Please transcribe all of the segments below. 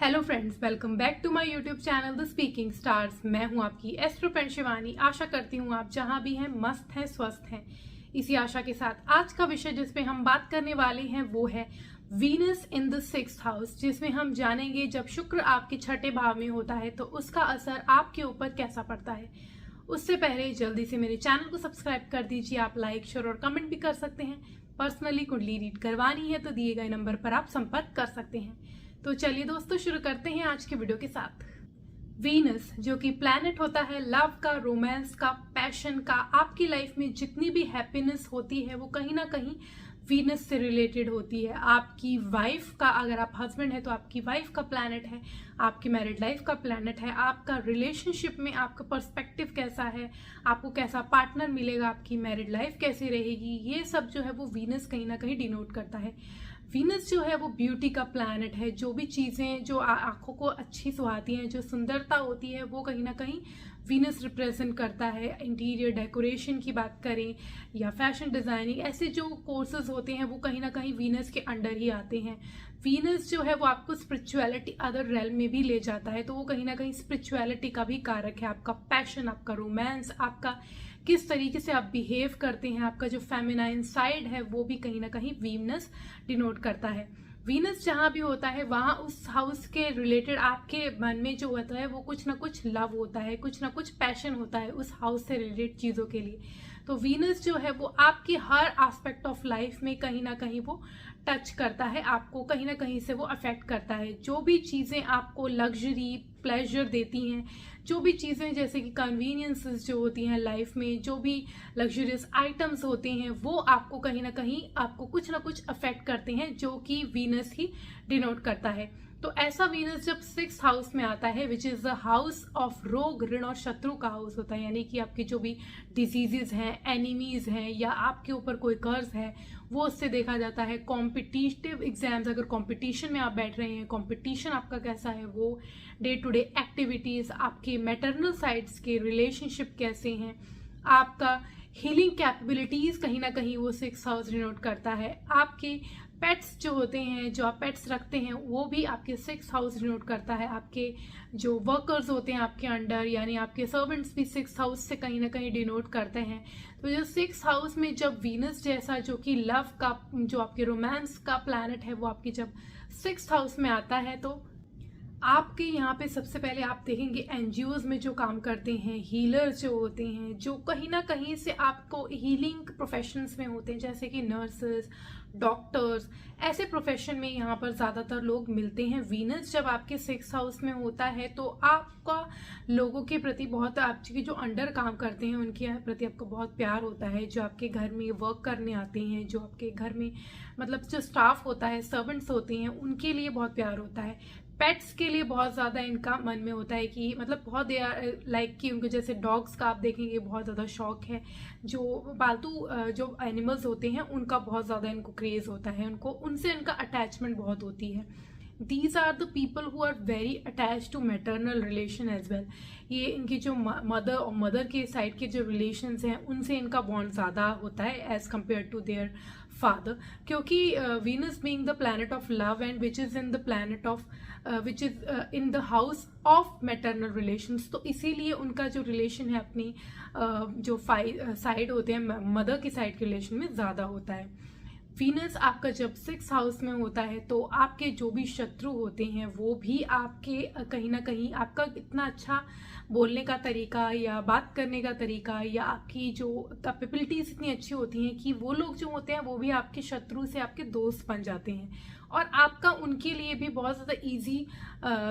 Hello friends, welcome back to my YouTube channel the speaking stars. मैं हूं आपकी astro friend Shivani. आशा करती हूं आप जहां भी हैं मस्त हैं, स्वस्थ हैं। इसी आशा के साथ आज का विषय जिस पे हम बात करने वाले हैं वो है Venus in the 6th house, जिसमें हम जानेंगे जब शुक्र आपके छठे भाव में होता है तो उसका असर आपके ऊपर कैसा पड़ता है। उससे पहले जल्दी से मेरे चैनल को सब्सक्राइब कर दीजिए। आप लाइक, शेयर और कमेंट भी कर सकते हैं। पर्सनली कुंडली रीड करवानी है तो दिए गए नंबर पर आप संपर्क कर सकते हैं। तो चलिए दोस्तों, शुरू करते हैं आज के वीडियो के साथ। वीनस जो कि प्लैनेट होता है लव का, रोमांस का, पैशन का। आपकी लाइफ में जितनी भी हैप्पीनेस होती है वो कहीं ना कहीं वीनस से रिलेटेड होती है। आपकी वाइफ का, अगर आप हस्बैंड है तो आपकी वाइफ का प्लैनेट है, आपकी मैरिड लाइफ का प्लैनेट है। आपका रिलेशनशिप में आपका पर्सपेक्टिव कैसा है, आपको कैसा पार्टनर मिलेगा, आपकी मैरिड लाइफ कैसी रहेगी, ये सब जो है वो वीनस कहीं ना कहीं डिनोट करता है। वीनस जो है वो ब्यूटी का प्लैनेट है। जो भी चीज़ें जो आंखों को अच्छी सुहाती हैं, जो सुंदरता होती है, वो कहीं ना कहीं वीनस रिप्रेजेंट करता है। इंटीरियर डेकोरेशन की बात करें या फैशन डिज़ाइनिंग, ऐसे जो कोर्सेज होते हैं वो कहीं ना कहीं वीनस के अंडर ही आते हैं। वीनस जो है वो आपको स्पिरिचुअलिटी अदर रेल्म में भी ले जाता है, तो वो कहीं ना कहीं स्पिरिचुअलिटी का भी कारक है। आपका पैशन, आपका रोमांस, आपका किस तरीके से आप बिहेव करते हैं, आपका जो फेमिनाइन साइड है वो भी कहीं ना कहीं वीनस डिनोट करता है। वीनस जहाँ भी होता है वहाँ उस हाउस के रिलेटेड आपके मन में जो होता है वो कुछ ना कुछ लव होता है, कुछ ना कुछ पैशन होता है उस हाउस से रिलेटेड चीज़ों के लिए। तो वीनस जो है वो आपकी हर एस्पेक्ट ऑफ लाइफ में कहीं ना कहीं वो टच करता है, आपको कहीं ना कहीं से वो अफेक्ट करता है। जो भी चीज़ें आपको लग्जरी, प्लेजर देती हैं, जो भी चीज़ें जैसे कि कन्वीनियंसेस जो होती हैं लाइफ में, जो भी लग्जरियस आइटम्स होते हैं, वो आपको कहीं ना कहीं आपको कुछ ना कुछ अफेक्ट करते हैं, जो कि वीनस ही डिनोट करता है। तो ऐसा वीनस जब 6th हाउस में आता है, which is the house of रोग, ऋण और शत्रु का हाउस होता है, यानी कि आपके जो भी डिजीजेज हैं, एनिमीज हैं, या आपके ऊपर कोई कर्ज है, वो उससे देखा जाता है। कॉम्पिटिटिव एग्जाम्स, अगर कॉम्पिटिशन में आप बैठ रहे हैं, कॉम्पिटिशन आपका कैसा है, वो डे टू डे एक्टिविटीज़, आपके मैटरनल साइड्स के रिलेशनशिप कैसे हैं, आपका हीलिंग कैपेबिलिटीज़ कहीं ना कहीं वो 6th हाउस डिनोट करता है। आपके पेट्स जो होते हैं, जो आप पेट्स रखते हैं, वो भी आपके 6th हाउस डिनोट करता है। आपके जो वर्कर्स होते हैं आपके अंडर, यानी आपके सर्वेंट्स भी 6th हाउस से कहीं ना कहीं डिनोट करते हैं। तो जो 6th हाउस में जब वीनस जैसा जो कि लव का, जो आपके रोमांस का प्लैनेट है, वो आपके जब 6th हाउस में आता है, तो आपके यहाँ पे सबसे पहले आप देखेंगे एनजीओज में जो काम करते हैं, हीलर्स जो होते हैं, जो कहीं ना कहीं से आपको हीलिंग प्रोफेशंस में होते हैं, जैसे कि नर्सेस, डॉक्टर्स, ऐसे प्रोफेशन में यहाँ पर ज़्यादातर लोग मिलते हैं। वीनस जब आपके 6th हाउस में होता है तो आपका लोगों के प्रति बहुत, आपके जो अंडर काम करते हैं उनके प्रति आपको बहुत प्यार होता है। जो आपके घर में वर्क करने आते हैं, जो आपके घर में मतलब जो स्टाफ होता है, सर्वेंट्स होते हैं, उनके लिए बहुत प्यार होता है। पेट्स के लिए बहुत ज़्यादा इनका मन में होता है कि मतलब बहुत दे लाइक कि उनको, जैसे डॉग्स का आप देखेंगे बहुत ज़्यादा शौक है। जो पालतू जो एनिमल्स होते हैं उनका बहुत ज़्यादा इनको क्रेज़ होता है, उनको उनसे इनका अटैचमेंट बहुत होती है। These are the people who are very attach to maternal relation as well. ये इनकी जो मदर और मदर के साइड के जो रिलेशंस हैं उनसे इनका बॉन्ड ज़्यादा होता है as compare to their father, क्योंकि Venus being the planet of love and which is in the planet of which is in the house of maternal relations, तो इसीलिए उनका जो रिलेशन है अपनी जो साइड होते हैं, मदर की साइड के रिलेशन में ज़्यादा होता है। वीनस आपका जब 6th हाउस में होता है तो आपके जो भी शत्रु होते हैं वो भी आपके कहीं ना कहीं आपका इतना अच्छा बोलने का तरीका या बात करने का तरीका या आपकी जो कैपेबिलिटीज इतनी अच्छी होती हैं कि वो लोग जो होते हैं वो भी आपके शत्रु से आपके दोस्त बन जाते हैं, और आपका उनके लिए भी बहुत ज़्यादा ईजी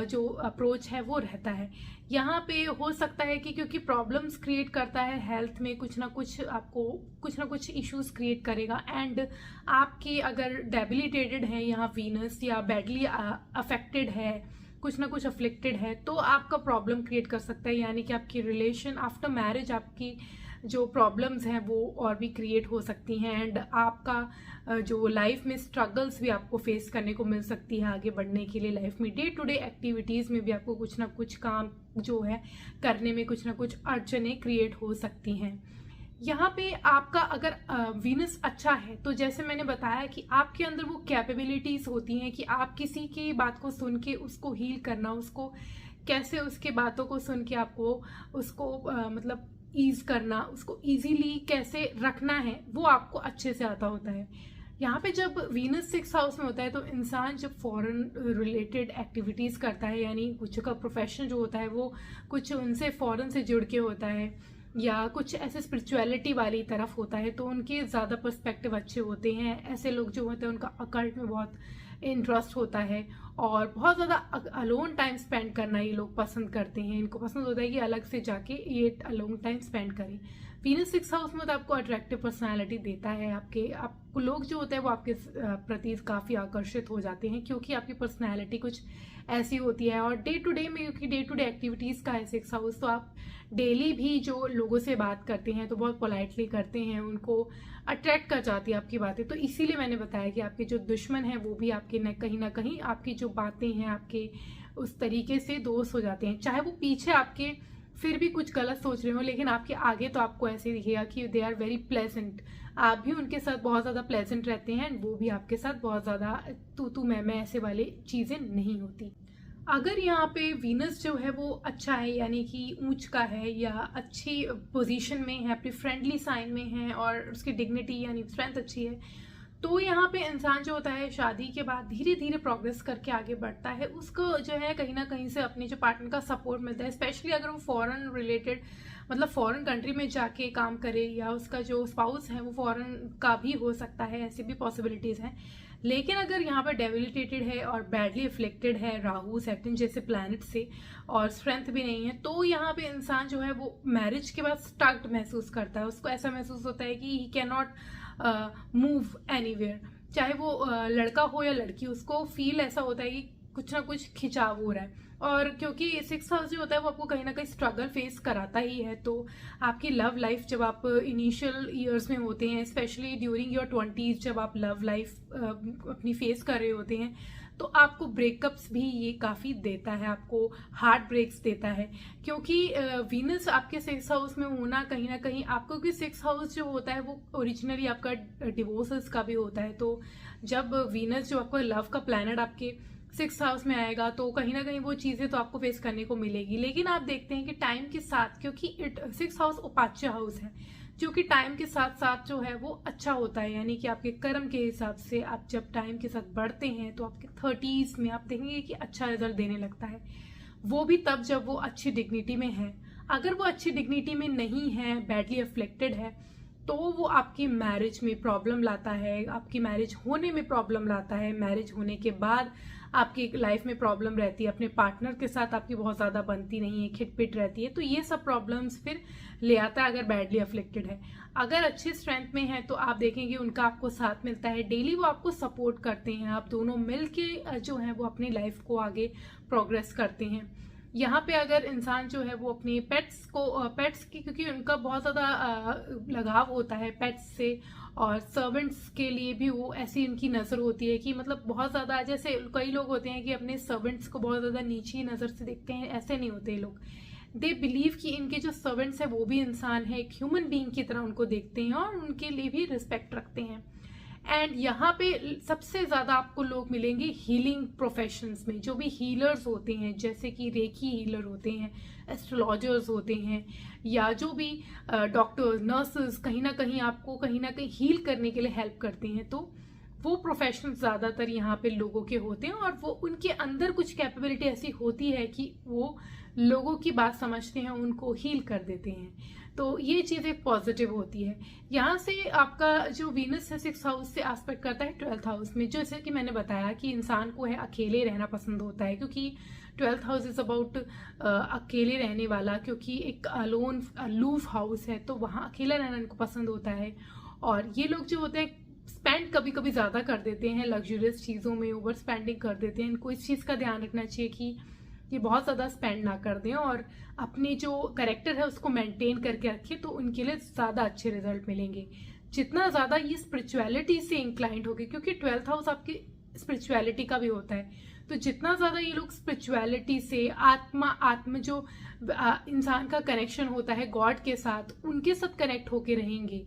जो अप्रोच है वो रहता है। यहाँ पे हो सकता है कि क्योंकि प्रॉब्लम्स क्रिएट करता है हेल्थ में, कुछ ना कुछ आपको कुछ ना कुछ इश्यूज क्रिएट करेगा, एंड आपकी अगर डेबिलिटेटेड है यहाँ वीनस या बैडली अफेक्टेड है, कुछ ना कुछ अफ्लिक्टेड है, तो आपका प्रॉब्लम क्रिएट कर सकता है। यानी कि आपकी रिलेशन आफ्टर मैरिज, आपकी जो प्रॉब्लम्स हैं वो और भी क्रिएट हो सकती हैं, एंड आपका जो लाइफ में स्ट्रगल्स भी आपको फेस करने को मिल सकती है आगे बढ़ने के लिए। लाइफ में डे टू डे एक्टिविटीज़ में भी आपको कुछ ना कुछ काम जो है करने में कुछ ना कुछ अड़चनें क्रिएट हो सकती हैं। यहाँ पे आपका अगर वीनस अच्छा है तो जैसे मैंने बताया कि आपके अंदर वो कैपेबिलिटीज होती हैं कि आप किसी की बात को सुन के उसको हील करना, उसको कैसे उसके बातों को सुन के आपको उसको मतलब ईज करना, उसको इजीली कैसे रखना है, वो आपको अच्छे से आता होता है। यहाँ पे जब वीनस 6th हाउस में होता है तो इंसान जब फॉरेन रिलेटेड एक्टिविटीज़ करता है, यानी कुछ का प्रोफेशन जो होता है वो कुछ उनसे फॉरेन से जुड़ के होता है या कुछ ऐसे स्पिरिचुअलिटी वाली तरफ होता है, तो उनके ज़्यादा पर्सपेक्टिव अच्छे होते हैं। ऐसे लोग जो होते हैं उनका अकल्ट में बहुत इंटरेस्ट होता है और बहुत ज़्यादा अलोन टाइम स्पेंड करना ये लोग पसंद करते हैं। इनको पसंद होता है कि अलग से जाके ये अलोन टाइम स्पेंड करें। वीनस 6th हाउस में तो आपको अट्रैक्टिव पर्सनालिटी देता है। आपको लोग जो होते हैं वो आपके प्रति काफ़ी आकर्षित हो जाते हैं क्योंकि आपकी पर्सनालिटी कुछ ऐसी होती है। और डे टू डे में, क्योंकि डे टू डे एक्टिविटीज़ का है 6th हाउस, तो आप डेली भी जो लोगों से बात करते हैं तो बहुत पोलाइटली करते हैं, उनको अट्रैक्ट कर जाती है आपकी बातें। तो इसीलिए मैंने बताया कि आपके जो दुश्मन हैं वो भी आपके कहीं ना कहीं आपकी जो बातें हैं आपके उस तरीके से दोस्त हो जाते हैं। चाहे वो पीछे आपके फिर भी कुछ गलत सोच रहे हो, लेकिन आपके आगे तो आपको ऐसे दिखेगा कि दे आर वेरी प्लेजेंट। आप भी उनके साथ बहुत ज़्यादा प्लेजेंट रहते हैं, वो भी आपके साथ बहुत ज़्यादा तू मैं ऐसे वाली चीज़ें नहीं होती। अगर यहाँ पे वीनस जो है वो अच्छा है, यानी कि ऊंच का है या अच्छी पोजीशन में है, अपनी फ्रेंडली साइन में है और उसकी डिग्निटी यानी स्ट्रेंथ अच्छी है, तो यहाँ पे इंसान जो होता है शादी के बाद धीरे धीरे प्रोग्रेस करके आगे बढ़ता है। उसको जो है कहीं ना कहीं से अपने जो पार्टनर का सपोर्ट मिलता है, स्पेशली अगर वो फॉरेन रिलेटेड मतलब फॉरेन कंट्री में जाके काम करे या उसका जो स्पाउस है वो फॉरेन का भी हो सकता है, ऐसी भी पॉसिबिलिटीज़ हैं। लेकिन अगर यहाँ पर डेबिलिटेटेड है और बैडली अफ्लिक्टेड है राहु सैटर्न जैसे प्लैनेट से और स्ट्रेंथ भी नहीं है, तो यहाँ पे इंसान जो है वो मैरिज के बाद स्टक्ड महसूस करता है। उसको ऐसा महसूस होता है कि he can not move anywhere, चाहे वो लड़का हो या लड़की, उसको फील ऐसा होता है कि कुछ ना कुछ खिंचाव हो रहा है। और क्योंकि 6th हाउस जो होता है वो आपको कहीं ना कहीं स्ट्रगल फेस कराता ही है, तो आपकी लव लाइफ जब आप इनिशियल ईयर्स में होते हैं, स्पेशली ड्यूरिंग योर 20s, जब आप लव लाइफ अपनी फेस कर रहे होते हैं, तो आपको ब्रेकअप्स भी ये काफ़ी देता है, आपको हार्ट ब्रेक्स देता है। क्योंकि वीनस आपके 6th हाउस में होना कहीं ना कहीं आपको, क्योंकि 6th हाउस जो होता है वो ओरिजिनली आपका डिवोर्सेस का भी होता है। तो जब वीनस जो आपको लव का प्लैनेट आपके 6th हाउस में आएगा तो कहीं ना कहीं वो चीज़ें तो आपको फेस करने को मिलेगी। लेकिन आप देखते हैं कि टाइम के साथ, क्योंकि 6th हाउस उपाच्य हाउस है, जो कि टाइम के साथ साथ जो है वो अच्छा होता है, यानी कि आपके कर्म के हिसाब से आप जब टाइम के साथ बढ़ते हैं तो आपके 30s में आप देखेंगे कि अच्छा रिजल्ट देने लगता है। वो भी तब जब वो अच्छी डिग्निटी में है। अगर वो अच्छी डिग्निटी में नहीं है, बैडली अफ्लिक्टेड है, तो वो आपकी मैरिज में प्रॉब्लम लाता है, आपकी मैरिज होने में प्रॉब्लम लाता है, मैरिज होने के बाद आपकी लाइफ में प्रॉब्लम रहती है, अपने पार्टनर के साथ आपकी बहुत ज़्यादा बनती नहीं है, खिटपिट रहती है। तो ये सब प्रॉब्लम्स फिर ले आता है अगर बैडली अफ्लिक्टेड है। अगर अच्छे स्ट्रेंथ में है तो आप देखेंगे उनका आपको साथ मिलता है, डेली वो आपको सपोर्ट करते हैं, आप दोनों मिल के जो है वो अपनी लाइफ को आगे प्रोग्रेस करते हैं। यहाँ पे अगर इंसान जो है वो अपने पेट्स की, क्योंकि उनका बहुत ज़्यादा लगाव होता है पेट्स से, और सर्वेंट्स के लिए भी वो ऐसी उनकी नज़र होती है कि मतलब बहुत ज़्यादा, जैसे कई लोग होते हैं कि अपने सर्वेंट्स को बहुत ज़्यादा नीची नज़र से देखते हैं, ऐसे नहीं होते लोग। दे बिलीव कि इनके जो सर्वेंट्स हैं वो भी इंसान है, एक ह्यूमन बीइंग की तरह उनको देखते हैं और उनके लिए भी रिस्पेक्ट रखते हैं। एंड यहाँ पे सबसे ज़्यादा आपको लोग मिलेंगे हीलिंग प्रोफेशंस में, जो भी हीलर्स होते हैं, जैसे कि रेकी हीलर होते हैं, एस्ट्रोलॉजर्स होते हैं, या जो भी डॉक्टर्स, नर्सेस कहीं ना कहीं हील करने के लिए हेल्प करते हैं। तो वो प्रोफेशनल्स ज़्यादातर यहाँ पे लोगों के होते हैं और वो उनके अंदर कुछ कैपेबिलिटी ऐसी होती है कि वो लोगों की बात समझते हैं, उनको हील कर देते हैं। तो ये चीज़ एक पॉजिटिव होती है। यहाँ से आपका जो वीनस है 6th हाउस से एस्पेक्ट करता है 12th हाउस में, जैसे कि मैंने बताया कि इंसान को है अकेले रहना पसंद होता है, क्योंकि 12th हाउस इज अबाउट अकेले रहने वाला, क्योंकि एक अलूफ हाउस है, तो वहाँ अकेला रहना इनको पसंद होता है। और ये लोग जो होते हैं स्पेंड कभी कभी ज़्यादा कर देते हैं लग्जरियस चीज़ों में, ओवर स्पेंडिंग कर देते हैं। इनको इस चीज़ का ध्यान रखना चाहिए कि बहुत ज़्यादा स्पेंड ना कर दें और अपने जो कैरेक्टर है उसको मेंटेन करके रखें, तो उनके लिए ज़्यादा अच्छे रिजल्ट मिलेंगे। जितना ज़्यादा ये स्पिरिचुअलिटी से इंक्लाइंड होगी, क्योंकि 12th हाउस आपकी स्पिरिचुअलिटी का भी होता है। तो जितना ज़्यादा ये लोग स्पिरिचुअलिटी से आत्म जो इंसान का कनेक्शन होता है गॉड के साथ, उनके साथ कनेक्ट होके रहेंगे,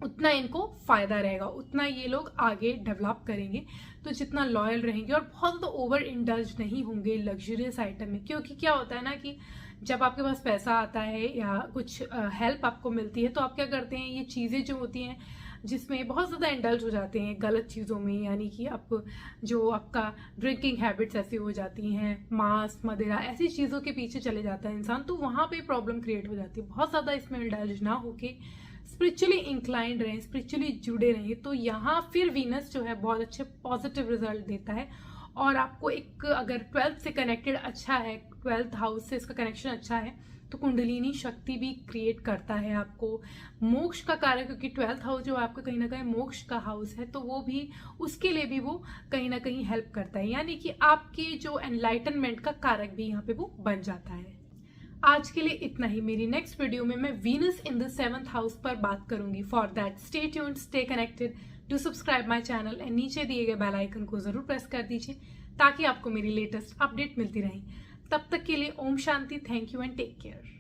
उतना इनको फायदा रहेगा, उतना ये लोग आगे डेवलप करेंगे। तो जितना लॉयल रहेंगे और बहुत ज़्यादा ओवर इंडल्ज नहीं होंगे लग्जरियस आइटम में। क्योंकि क्या होता है ना कि जब आपके पास पैसा आता है या कुछ हेल्प आपको मिलती है, तो आप क्या करते हैं, ये चीज़ें जो होती हैं जिसमें बहुत ज़्यादा इंडल्ज हो जाते हैं गलत चीज़ों में, यानी कि आप जो आपका ड्रिंकिंग हैबिट्स ऐसी हो जाती हैं, मांस मदिरा ऐसी चीज़ों के पीछे चले जाता है इंसान, तो वहाँ पे प्रॉब्लम क्रिएट हो जाती है। बहुत ज़्यादा इसमें इंडल्ज ना होके स्पिरिचुअली इंक्लाइंड रहें, स्पिरिचुअली जुड़े रहें, तो यहाँ फिर वीनस जो है बहुत अच्छे पॉजिटिव रिजल्ट देता है। और आपको एक अगर 12th से कनेक्टेड अच्छा है, 12th हाउस से इसका कनेक्शन अच्छा है, तो कुंडलिनी शक्ति भी क्रिएट करता है आपको मोक्ष का कार्य, क्योंकि 12th हाउस जो आपका कहीं ना कहीं मोक्ष का हाउस है, तो वो भी उसके लिए भी वो कहीं ना कहीं हेल्प करता है, यानी कि आपके जो एनलाइटनमेंट का कारक भी यहाँ पे वो बन जाता है। आज के लिए इतना ही। मेरी नेक्स्ट वीडियो में मैं Venus in the 7th house पर बात करूंगी। For that stay tuned, stay connected, do subscribe my channel and नीचे दिए गए बेल आइकन को जरूर प्रेस कर दीजिए ताकि आपको मेरी लेटेस्ट अपडेट मिलती रहे। तब तक के लिए ओम शांति, thank you and take care.